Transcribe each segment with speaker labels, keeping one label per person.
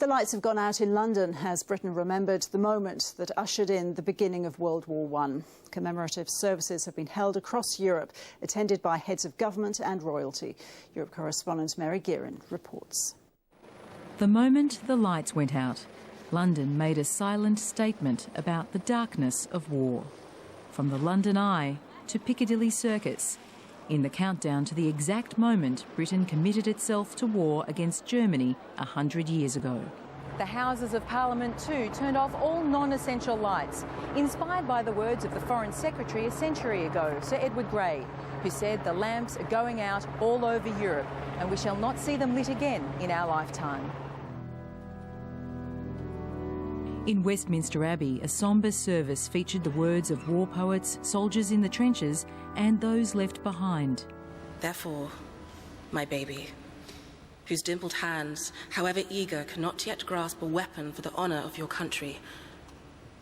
Speaker 1: The lights have gone out in London as Britain remembered the moment that ushered in the beginning of World War I. Commemorative services have been held across Europe, attended by heads of government and royalty. Europe correspondent Mary Gearin reports.
Speaker 2: The moment the lights went out, London made a silent statement about the darkness of war. From the London Eye to Piccadilly Circus, in the countdown to the exact moment Britain committed itself to war against Germany 100 years ago.
Speaker 3: The Houses of Parliament too turned off all non-essential lights, inspired by the words of the Foreign Secretary a century ago, Sir Edward Grey, who said the lamps are going out all over Europe and we shall not see them lit again in our lifetime.
Speaker 2: In Westminster Abbey, a sombre service featured the words of war poets, soldiers in the trenches and those left behind.
Speaker 4: Therefore, my baby, whose dimpled hands, however eager, cannot yet grasp a weapon for the honour of your country,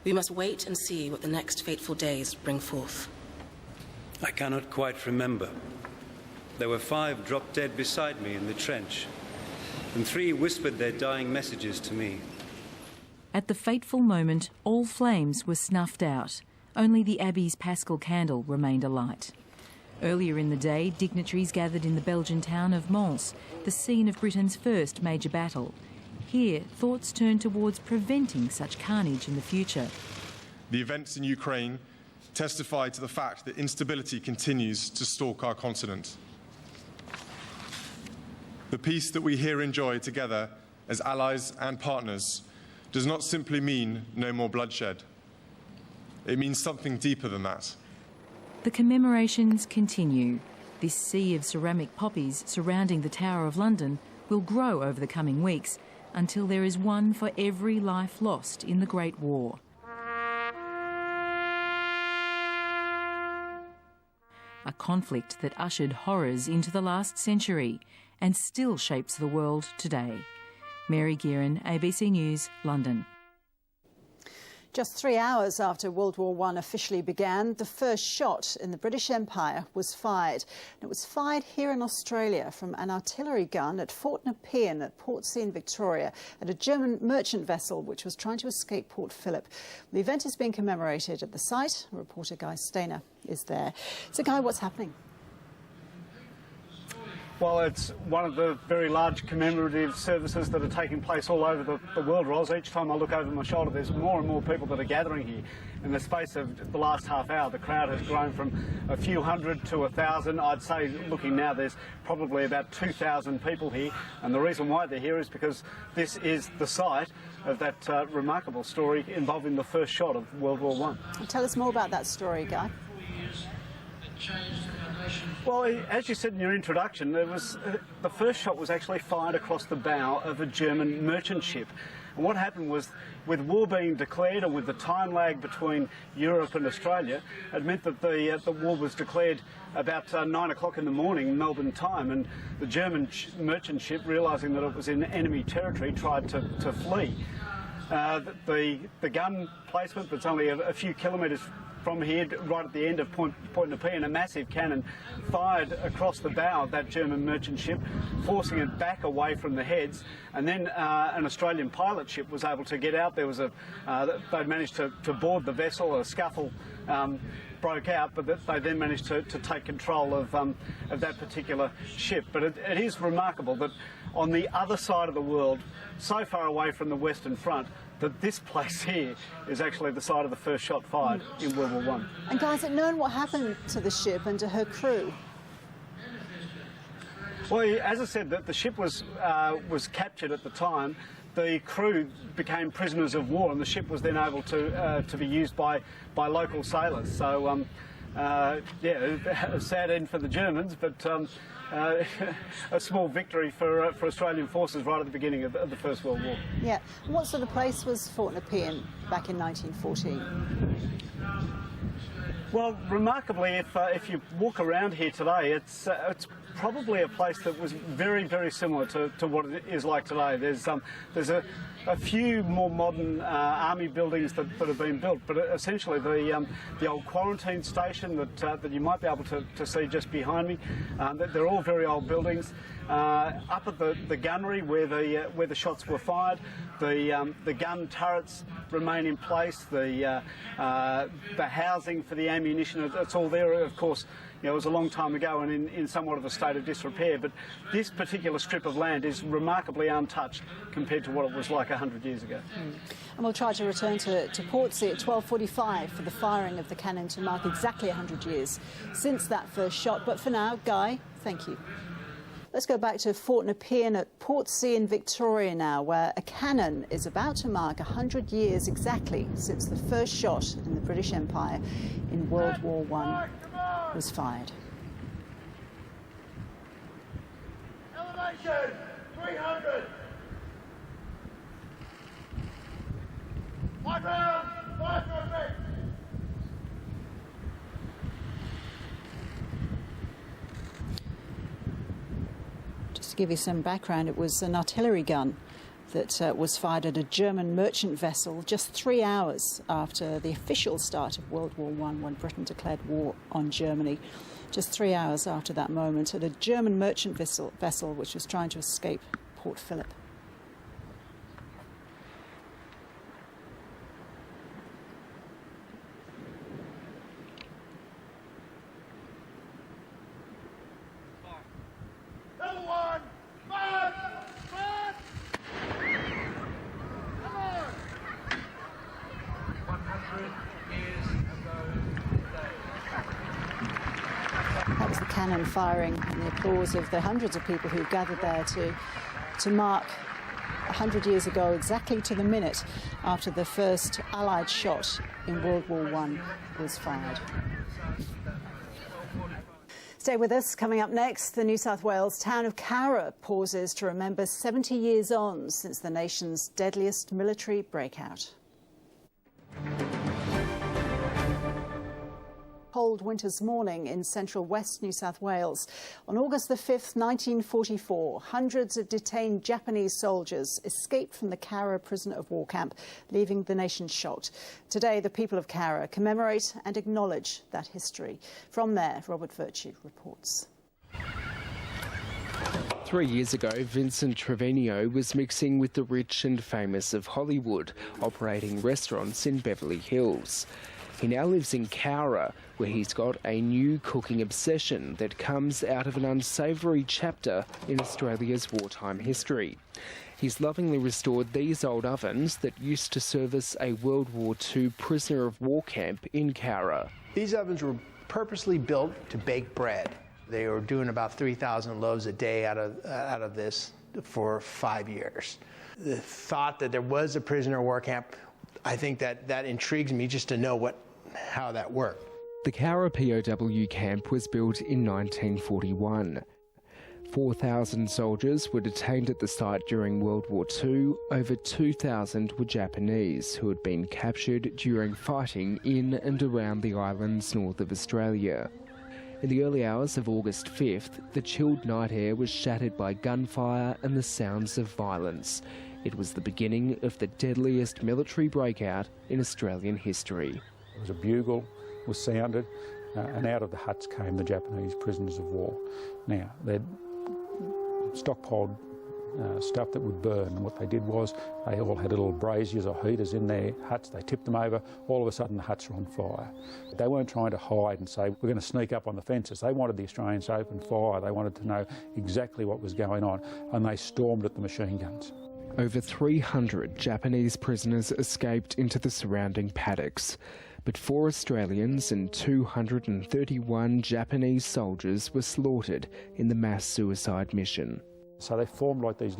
Speaker 4: we must wait and see what the next fateful days bring forth.
Speaker 5: I cannot quite remember. There were 5 dropped dead beside me in the trench, and 3 whispered their dying messages to me.
Speaker 2: At the fateful moment, all flames were snuffed out. Only the Abbey's Paschal candle remained alight. Earlier in the day, dignitaries gathered in the Belgian town of Mons, the scene of Britain's first major battle. Here, thoughts turned towards preventing such carnage in the future.
Speaker 6: The events in Ukraine testify to the fact that instability continues to stalk our continent. The peace that we here enjoy together as allies and partners does not simply mean no more bloodshed. It means something deeper than that.
Speaker 2: The commemorations continue. This sea of ceramic poppies surrounding the Tower of London will grow over the coming weeks until there is one for every life lost in the Great War. A conflict that ushered horrors into the last century and still shapes the world today. Mary Gearin, ABC News, London.
Speaker 1: Just 3 hours after World War I officially began, the first shot in the British Empire was fired. And it was fired here in Australia from an artillery gun at Fort Nepean at Portsea in Victoria at a German merchant vessel which was trying to escape Port Phillip. The event is being commemorated at the site. Reporter Guy Stainer is there. So, Guy, what's happening?
Speaker 7: Well, it's one of the very large commemorative services that are taking place all over the world, Ros. Each time I look over my shoulder, there's more and more people that are gathering here. In the space of the last half hour, the crowd has grown from a few hundred to 1,000. I'd say, looking now, there's probably about 2,000 people here. And the reason why they're here is because this is the site of that remarkable story involving the first shot of World War I.
Speaker 1: Tell us more about that story, Guy.
Speaker 7: Well, as you said in your introduction, the first shot was actually fired across the bow of a German merchant ship. And what happened was, with war being declared and with the time lag between Europe and Australia, it meant that the war was declared about 9 o'clock in the morning, Melbourne time, and the German merchant ship, realising that it was in enemy territory, tried to flee. The gun placement that's only a few kilometres from here, right at the end of Point Nepean, a massive cannon fired across the bow of that German merchant ship, forcing it back away from the heads. And then an Australian pilot ship was able to get out. There was they managed to board the vessel. A scuffle broke out, but they then managed to take control of that particular ship. But it is remarkable that on the other side of the world, so far away from the Western Front, that this place here is actually the site of the first shot fired in World War I.
Speaker 1: And guys, is it known what happened to the ship and to her crew?
Speaker 7: Well, as I said, the ship was captured at the time. The crew became prisoners of war, and the ship was then able to be used by local sailors. So, yeah, a sad end for the Germans, but a small victory for Australian forces right at the beginning of the First World War.
Speaker 1: Yeah. What sort of place was Fort Nepean back in 1914?
Speaker 7: Well, remarkably, if you walk around here today, it's probably a place that was very, very similar to what it is like today. There's a few more modern army buildings that have been built, but essentially the old quarantine station that you might be able to see just behind me, they're all very old buildings. Up at the gunnery where the shots were fired, the gun turrets remain in place. The housing for the ammunition, it's all there. Of course, you know, it was a long time ago and in somewhat of a state of disrepair. But this particular strip of land is remarkably untouched compared to what it was like 100 years ago.
Speaker 1: And we'll try to return to Portsea at 12:45 for the firing of the cannon to mark exactly 100 years since that first shot. But for now, Guy, thank you. Let's go back to Fort Nepean at Portsea in Victoria now, where a cannon is about to mark 100 years exactly since the first shot in the British Empire in World War I was fired.
Speaker 8: Elevation 300. 5 rounds, 5 rounds.
Speaker 1: To give you some background, it was an artillery gun that was fired at a German merchant vessel just 3 hours after the official start of World War I, when Britain declared war on Germany. Just 3 hours after that moment, at a German merchant vessel which was trying to escape Port Phillip. That was the cannon firing and the applause of the hundreds of people who gathered there to mark 100 years ago, exactly to the minute after the first Allied shot in World War I was fired. Stay with us. Coming up next, the New South Wales town of Cowra pauses to remember 70 years on since the nation's deadliest military breakout. Cold winter's morning in central west New South Wales. On August the 5th, 1944, hundreds of detained Japanese soldiers escaped from the Cowra prisoner of war camp, leaving the nation shocked. Today, the people of Cowra commemorate and acknowledge that history. From there, Robert Virtue reports.
Speaker 9: 3 years ago, Vincent Trevino was mixing with the rich and famous of Hollywood, operating restaurants in Beverly Hills. He now lives in Cowra, where he's got a new cooking obsession that comes out of an unsavoury chapter in Australia's wartime history. He's lovingly restored these old ovens that used to service a World War II prisoner of war camp in Cowra.
Speaker 10: These ovens were purposely built to bake bread. They were doing about 3,000 loaves a day out of this for 5 years. The thought that there was a prisoner of war camp, I think that intrigues me just to know how that worked.
Speaker 9: The Cowra POW camp was built in 1941. 4,000 soldiers were detained at the site during World War II. Over 2,000 were Japanese who had been captured during fighting in and around the islands north of Australia. In the early hours of August 5th, the chilled night air was shattered by gunfire and the sounds of violence. It was the beginning of the deadliest military breakout in Australian history.
Speaker 11: It was a bugle was sounded, and out of the huts came the Japanese prisoners of war. Now, they'd stockpiled stuff that would burn, and what they did was they all had little braziers or heaters in their huts. They tipped them over. All of a sudden, the huts were on fire. They weren't trying to hide and say, we're going to sneak up on the fences. They wanted the Australians to open fire. They wanted to know exactly what was going on, and they stormed at the machine guns.
Speaker 9: Over 300 Japanese prisoners escaped into the surrounding paddocks. But 4 Australians and 231 Japanese soldiers were slaughtered in the mass suicide mission.
Speaker 11: So they formed like a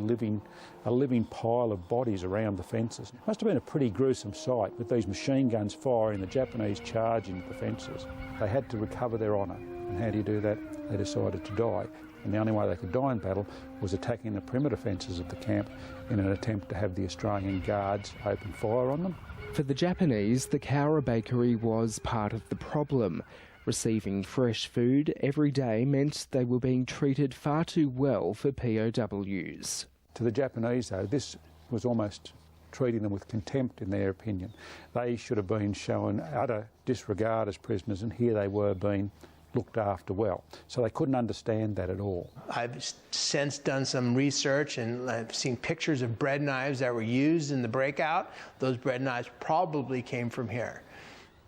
Speaker 11: living pile of bodies around the fences. It must have been a pretty gruesome sight, with these machine guns firing, the Japanese charging the fences. They had to recover their honour. And how do you do that? They decided to die. And the only way they could die in battle was attacking the perimeter fences of the camp in an attempt to have the Australian guards open fire on them.
Speaker 9: For the Japanese, the Cowra bakery was part of the problem. Receiving fresh food every day meant they were being treated far too well for POWs.
Speaker 11: To the Japanese, though, this was almost treating them with contempt in their opinion. They should have been shown utter disregard as prisoners, and here they were being looked after well. So they couldn't understand that at all.
Speaker 10: I've since done some research and I've seen pictures of bread knives that were used in the breakout. Those bread knives probably came from here.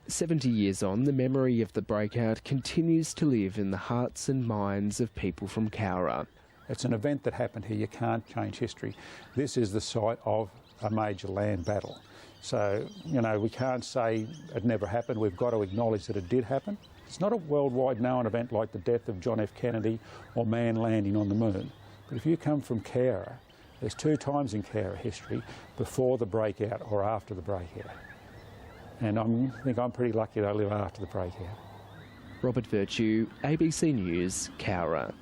Speaker 9: 70 years on, the memory of the breakout continues to live in the hearts and minds of people from Cowra.
Speaker 11: It's an event that happened here. You can't change history. This is the site of a major land battle. So, you know, we can't say it never happened. We've got to acknowledge that it did happen. It's not a worldwide known event like the death of John F. Kennedy or man landing on the moon. But if you come from Cowra, there's 2 times in Cowra history, before the breakout or after the breakout. And I think I'm pretty lucky that I live after the breakout.
Speaker 9: Robert Virtue, ABC News, Cowra.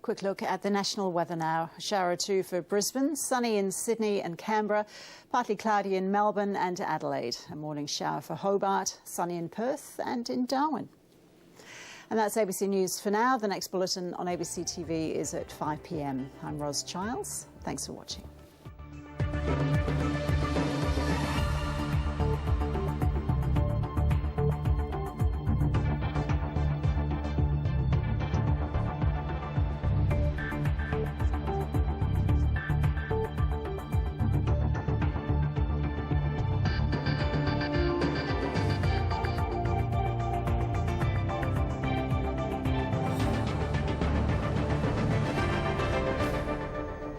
Speaker 1: Quick look at the national weather now. A shower or two for Brisbane, sunny in Sydney and Canberra, partly cloudy in Melbourne and Adelaide. A morning shower for Hobart, sunny in Perth and in Darwin. And that's ABC News for now. The next bulletin on ABC TV is at 5 p.m. I'm Ros Childs. Thanks for watching.